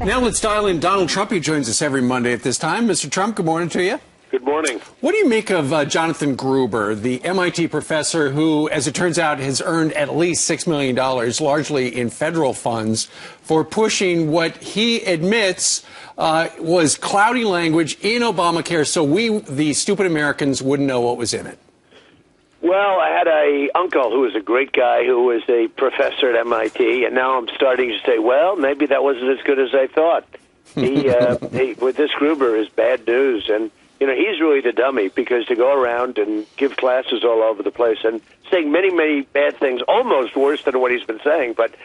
Now let's dial in Donald Trump, who joins us every Monday at this time. Mr. Trump, good morning to you. Good morning. What do you make of Jonathan Gruber, the MIT professor who, as it turns out, has earned at least $6 million, largely in federal funds, for pushing what he admits was cloudy language in Obamacare so we, the stupid Americans, wouldn't know what was in it? Well, I had a uncle who was a great guy who was a professor at MIT, and now I'm starting to say, well, maybe that wasn't as good as I thought. With this Gruber is bad news, and he's really the dummy, because to go around and give classes all over the place and saying many, many bad things, almost worse than what he's been saying, but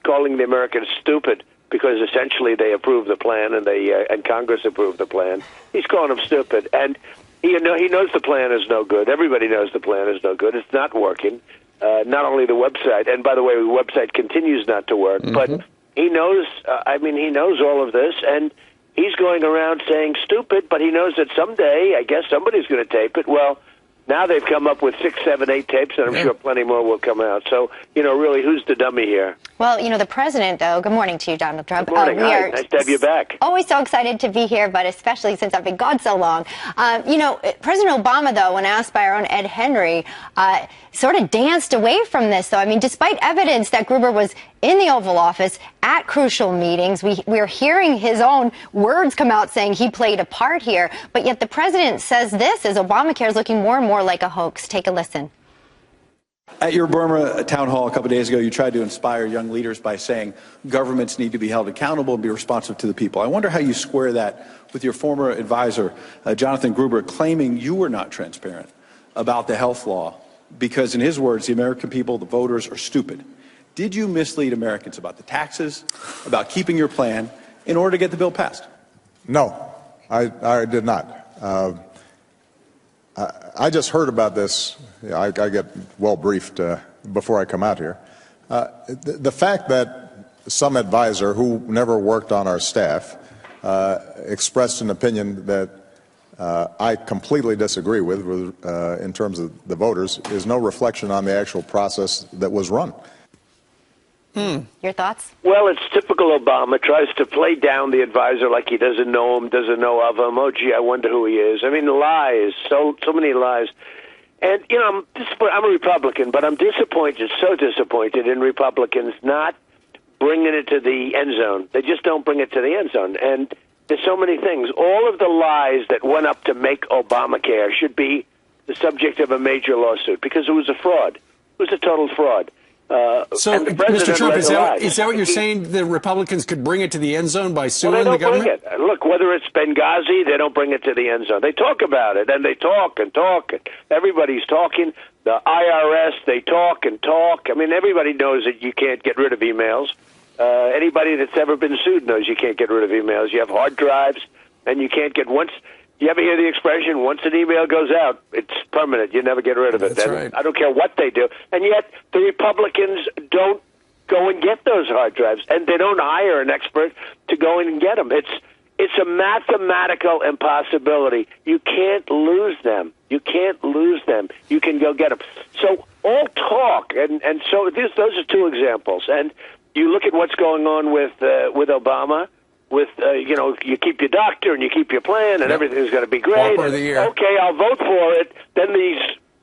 calling the Americans stupid because essentially they approved the plan and Congress approved the plan. He's calling them stupid, and he knows the plan is no good. Everybody knows the plan is no good. It's not working. Not only the website, and by the way, the website continues not to work, but he knows. He knows all of this, and he's going around saying stupid. But he knows that someday, I guess, somebody's going to tape it. Well, now they've come up with 6, 7, 8 tapes, and I'm sure plenty more will come out. So, really, who's the dummy here? Well, the president, though, good morning to you, Donald Trump. Good morning. Hi. Nice to have you back. Always so excited to be here, but especially since I've been gone so long. President Obama, though, when asked by our own Ed Henry, sort of danced away from this, though. I mean, despite evidence that Gruber was in the Oval Office at crucial meetings, we're hearing his own words come out saying he played a part here. But yet the president says this as Obamacare is looking more and more like a hoax. Take a listen. At your Burma town hall a couple of days ago, you tried to inspire young leaders by saying governments need to be held accountable and be responsive to the people. I wonder how you square that with your former advisor, Jonathan Gruber, claiming you were not transparent about the health law because, in his words, the American people, the voters, are stupid. Did you mislead Americans about the taxes, about keeping your plan, in order to get the bill passed? No, I did not. I just heard about this. I get well briefed before I come out here. The fact that some advisor who never worked on our staff expressed an opinion that I completely disagree with in terms of the voters is no reflection on the actual process that was run. Your thoughts? Well, it's typical Obama. Tries to play down the advisor like he doesn't know him, doesn't know of him. Oh, gee, I wonder who he is. I mean, lies, so many lies. And, I'm disappointed. I'm a Republican, but I'm disappointed, so disappointed in Republicans not bringing it to the end zone. They just don't bring it to the end zone. And there's so many things. All of the lies that went up to make Obamacare should be the subject of a major lawsuit because it was a fraud. It was a total fraud. So, Mr. Trump, is that what you're saying? The Republicans could bring it to the end zone by suing the government? Bring it. Look, whether it's Benghazi, they don't bring it to the end zone. They talk about it, and they talk and talk. And everybody's talking. The IRS, they talk and talk. I mean, everybody knows that you can't get rid of emails. Anybody that's ever been sued knows you can't get rid of emails. You have hard drives, and you can't get once. You ever hear the expression, once an email goes out, it's permanent. You never get rid of it. That's right. I don't care what they do. And yet the Republicans don't go and get those hard drives, and they don't hire an expert to go in and get them. It's a mathematical impossibility. You can't lose them. You can't lose them. You can go get them. So all talk, and so those are two examples. And you look at what's going on with Obama. With, you keep your doctor and you keep your plan and everything's going to be great. Okay, I'll vote for it. Then these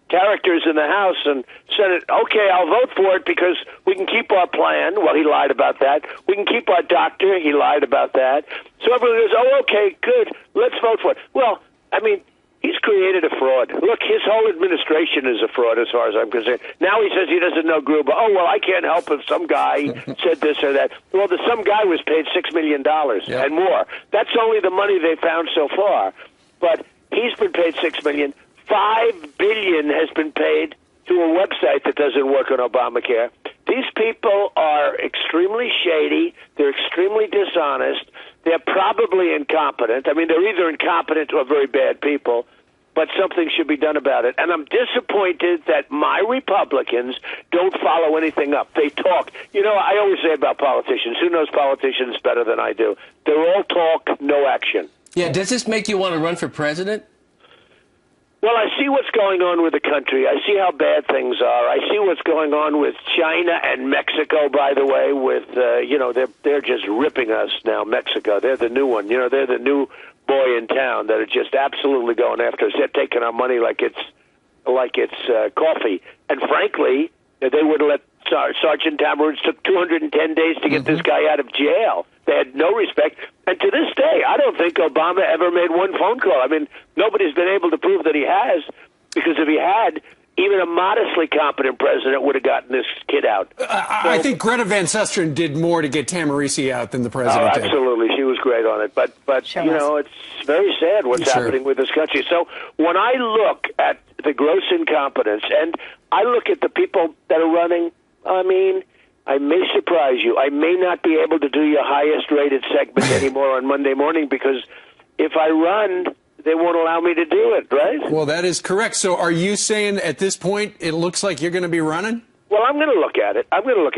characters in the House and Senate, okay, I'll vote for it because we can keep our plan. Well, he lied about that. We can keep our doctor. He lied about that. So everyone goes, oh, okay, good. Let's vote for it. Well, I mean, he's created a fraud. Look, his whole administration is a fraud as far as I'm concerned. Now he says he doesn't know Gruber. Oh, well, I can't help if some guy said this or that. Well, some guy was paid $6 million and more. That's only the money they found so far. But he's been paid $6 million. $5 billion has been paid to a website that doesn't work on Obamacare. These people are extremely shady. They're extremely dishonest. They're probably incompetent. I mean, they're either incompetent or very bad people, but something should be done about it. And I'm disappointed that my Republicans don't follow anything up. They talk. I always say about politicians, who knows politicians better than I do? They're all talk, no action. Yeah, does this make you want to run for president? Well, I see what's going on with the country. I see how bad things are. I see what's going on with China and Mexico, by the way, with, they're just ripping us now, Mexico. They're the new one. They're the new boy in town that are just absolutely going after us. They're taking our money like it's coffee. And frankly, they would have let Sergeant Tamaroods took 210 days to get this guy out of jail. They had no respect. And to this day, I don't think Obama ever made one phone call. I mean, nobody's been able to prove that he has, because if he had, even a modestly competent president would have gotten this kid out. I think Greta Van Susteren did more to get Tamarisi out than the president did. Absolutely. She was great on it. But sure it's very sad what's happening with this country. So when I look at the gross incompetence and I look at the people that are running, I mean, I may surprise you. I may not be able to do your highest-rated segment anymore on Monday morning, because if I run, they won't allow me to do it, right? Well, that is correct. So are you saying at this point it looks like you're going to be running? Well, I'm going to look at it. I'm going to look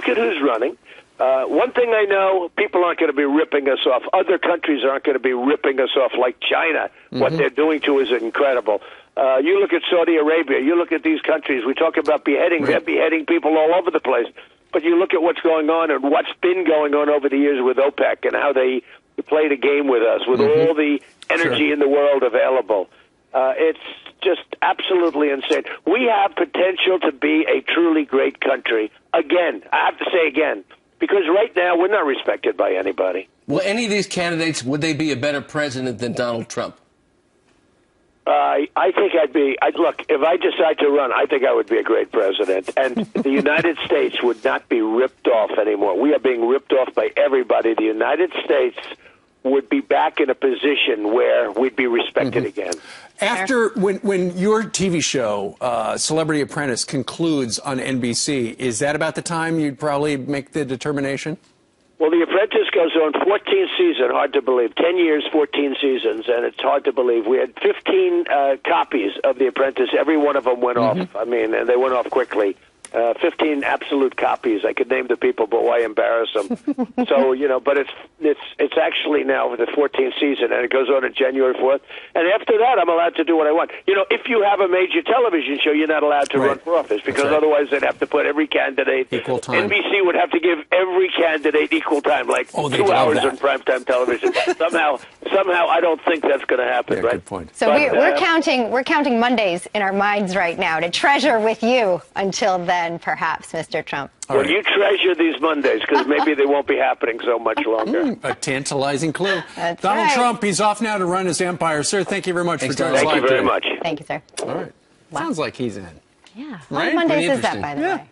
at who's running. One thing I know, people aren't going to be ripping us off. Other countries aren't going to be ripping us off like China. What they're doing to us is incredible. You look at Saudi Arabia. You look at these countries. We talk about beheading. They're beheading people all over the place. But you look at what's going on and what's been going on over the years with OPEC and how they played a game with us with all the energy in the world available. It's just absolutely insane. We have potential to be a truly great country. Again, I have to say again, because right now we're not respected by anybody. Will any of these candidates, would they be a better president than Donald Trump? I think look, if I decide to run, I think I would be a great president. And the United States would not be ripped off anymore. We are being ripped off by everybody. The United States would be back in a position where we'd be respected again. After, when your TV show, Celebrity Apprentice, concludes on NBC, is that about the time you'd probably make the determination? Well, The Apprentice goes on 14 seasons, hard to believe. 10 years, 14 seasons, and it's hard to believe. We had 15 copies of The Apprentice. Every one of them went off. I mean, and they went off quickly. 15 absolute copies. I could name the people, but why embarrass them? So, but it's actually now the 14th season, and it goes on January 4th. And after that, I'm allowed to do what I want. If you have a major television show, you're not allowed to run for office, because otherwise they'd have to put every candidate equal time. NBC would have to give every candidate equal time, like 2 hours on primetime television. somehow, I don't think that's going to happen. Right? Good point. So we're counting Mondays in our minds right now to treasure with you until then. Perhaps, Mr. Trump. Well, you treasure these Mondays, because maybe they won't be happening so much longer. A tantalizing clue. That's Donald right. Trump, he's off now to run his empire. Sir, thank you very much for joining us live Thank you very today. much. Thank you, sir. All right. Sounds like he's in. Yeah. Right? What Mondays Pretty is that, by the way?